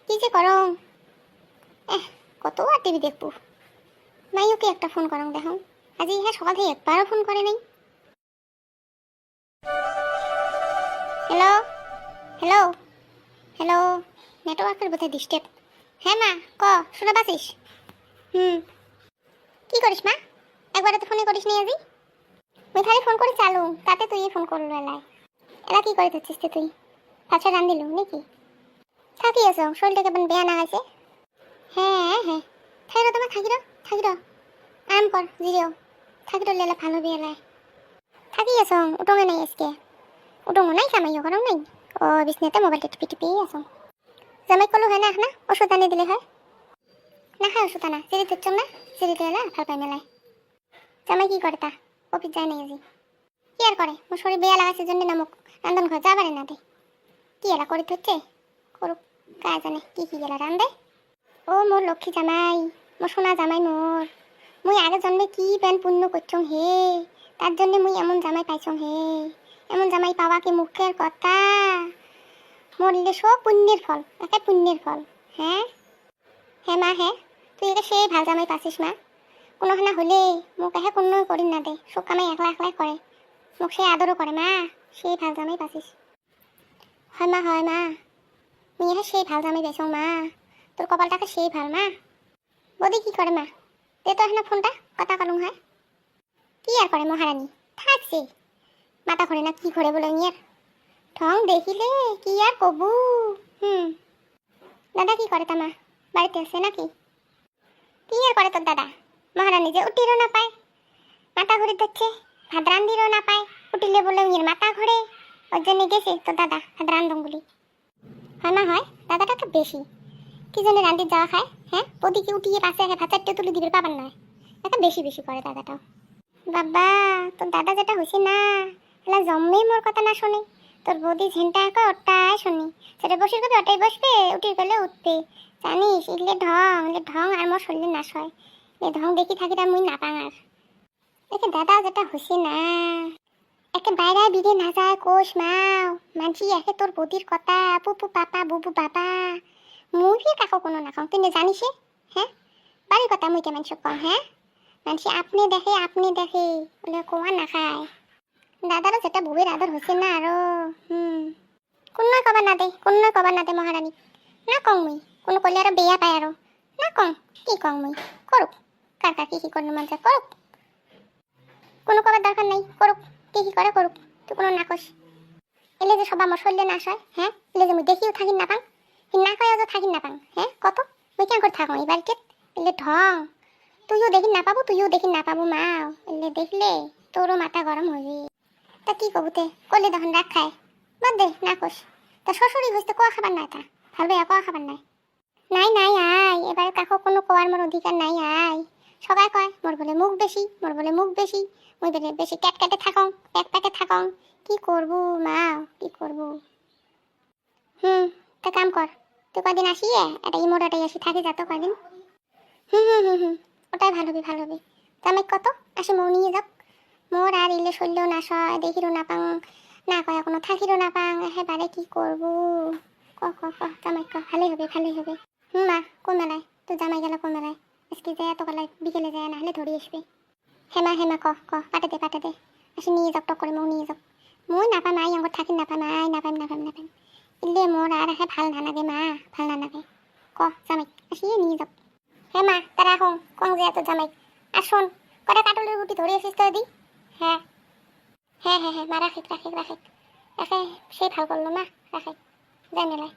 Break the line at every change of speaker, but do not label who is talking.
কি যে করং কত আর টিভি দেখবো। মাইওকে একটা ফোন করং দেখো, আজি হ্যাঁ সকাল থেকে একবারও ফোন করে নাই। হ্যালো হ্যালো হ্যালো, নেটওয়ার্কের বোধহয় ডিস্টার্ব। হ্যাঁ মা ক, শুনে পাচ্ছিস? কি করিস মা? একবারে তো ফোনে করিস নি আজি। মুই খালি ফোন করে চালু, তাতে তুই ফোন করলো এলাই। এলা কি করে যাচ্ছিস তুই? পাছা রান দিলু নাকি? থাকি আছো, শরীরটা কেমন বেয়া না গেছে? হ্যাঁ হ্যাঁ, থাকিরো তোমার থাকিরো আরাম কর, জিরিও থাকিরো লেলা ভালো বেলায়। থাকি আছো, উঠোঙে নাই আজকে। উঠোঙো নাই, কামাইও করো নাই। ও বিছনাতে মোবাইলটা টিপি টিপি আছো। জামাই কলো হয় না না, ওষুধ আনি দিলে হয়। না খায় ওষুধ আনা, সিঁড়ি দিচ্ছ না, সিঁড়িতে এলা ভাল পাই মেলায়। জামাই কি করে তা? অফিস যায় নাই আজি। কি আর করে, মোর শরীর বেয়া লাগাছে জন্য না মুখ রান্ধন ঘর যাবারে না দে। কি এলা করি হচ্ছে করুক, কাজ জানে কি কি গেলা রান্ধে। ও মোর লক্ষ্মী জামাই, মোর সোনা জামাই মোর। মুই আগে জন্মে কি প্যান পুণ্য করছং হে, তার জন্য মুই এমন জামাই পাইছং হে। এমন জামাই পাওয়া কি মুখের কথা? মরলে সব পুণ্যের ফল, একে পুণ্যের ফল। হ্যাঁ হ্যাঁ মা হ্যাঁ, তুই এটা সেই ভাল জামাই পাচ্ছিস মা। কোনোখানা হলে মোক এহে কোনো করি না দে, সব কামাই একলা একলাই করে। মোক সে আদরও করে মা, সেই ভাল জামাই পাচ্ছিস। হয় মা, মুই এহে সেই ভাল জামাই পাইছং মা। তোর কপালটাকে সেই ভাল মা। বৌদি কি করে মা? দে তো এখানে ফোনটা, কথা কলুম হয়। কি আর করে মহারানী, থাকছে মাথা ঘরে না কি ঘরে বলে ইয়ার ঠং দেখিলে কি আর কবু। দাদা কি করে তা মা, বাড়িতে আছে নাকি? কি আর করে তোর দাদা? মহারানী যে উঠিরও না পায়, মাথা ঘুরে ধরছে। ভাত রান্ধিরও না পায়, উঠিলে বলে ইয়ের মাথা ঘরে। ওর জন্য গেছে তোর দাদা ভাত রান্ধন বলি। হয় মা হয়, দাদাটা তো বেশি। কি জন্য রান্ধির যাওয়া খায়? হ্যাঁ ওদিকে উঠিয়ে পাশে ভাত চারটে তুলে দিবে পাবার নয়, একটা বেশি বেশি করে দাদাটাও। বাবা তোর দাদা যেটা হয়েছে না, এলা জন্মেই মোর কথা না শোনে। তোর বৌদি ঝেনটা একা ওটাই শোনে, সেটা বসে করবে ওটাই বসবে, উঠে গেলে উঠবে। জানিস ইলে ঢং আর মোর শরীরে নাশ হয়। এ ঢং দেখি থাকি তার মুই না পাঙার। একে দাদা যেটা হয়েছে না, একে বাইরে বিদে না যায় কোষ মাও মানছি একে তোর বৌদির কথা পুপু পাপা বুবু বাবা। মুই কাকো কোনো না খাও, তুই জানিস? হ্যাঁ বাড়ির কথা মুই কেমন সব কম? হ্যাঁ মানুষ আপনি দেখে বলে কোয়া না খায়। দাদারও যেটা বউয়ের আদর হচ্ছে না আরো। কোনো কবার না দে মহারানী। না কং মুই, কোনো করলে আরো বেয়া পায় আরো। না কং, কি কং মুই, করুক কার কার কি করলে মন চায় করুক। কোনো কবার দরকার নাই, করুক কি করে করুক, তুই কোনো না কস। এলে যে সব আমার শরীরে নাশ হয়, হ্যাঁ এলে যে মুই দেখিও থাকি না পাং, না কয়েও যে থাকি না পাং। হ্যাঁ কত মুই কেন করে থাকো এই বাড়িতে? এলে ঢং তুইও দেখি না পাবো মা। এলে দেখলে তোরও মাথা গরম হবি। তা কি কবু তে করলে তখন রাগ খায়, বাদ দে না কোস। তা শ্বশুরই হইতে কোয়া খাবার নাই, তা ভালো কোয়া খাবার নাই। নাই আয়, এবারে কাকো কোনো কোয়ার মোর অধিকার নাই আয়। সবাই কয় মোর বলে মুখ বেশি, মুই বলে বেশি ক্যাটে থাকং, প্যাকে থাকং। কি করবো মা, কি করবো? তা কাম কর, তুই কদিন আসিয়ে এটা ইমোটাটাই আসি থাকি যা তো কদিন। ওটাই ভালো হবে। জামাই কত আসে মৌ নিয়ে যাক, মোর আর ইলে শরীরও না সয়, দেখিরও না পাং, না কয়া কোনো থাকিরও না পাং। এবারে কি করবো? ক জামাই ক, ভালোই হবে। মা কোন মেলায় তো জামাই গেল? কোন মেলায়? আজকে যায় এত বেলায়, বিকেলে যায়, না হলে ধরে আসবে। হেমা ক পাঠে দে আসি নিয়ে যাক, টক করে মৌ নিয়ে যাক। মই নাপাম আই আঙত থাকি নাপাম ইলে মোর আর ভাল না লাগে মা, ভাল না লাগে। ক জামাই আসিয়ে নিয়ে যাক। হ্যাঁ মা তারা এখন কং যে এত জামাই। আর শোন, কটা কাটলের রুটি ধরে আসিস তো দি। হ্যাঁ মা রাখে সেই ভাল করলো মা, রাখে যাই মেলায়।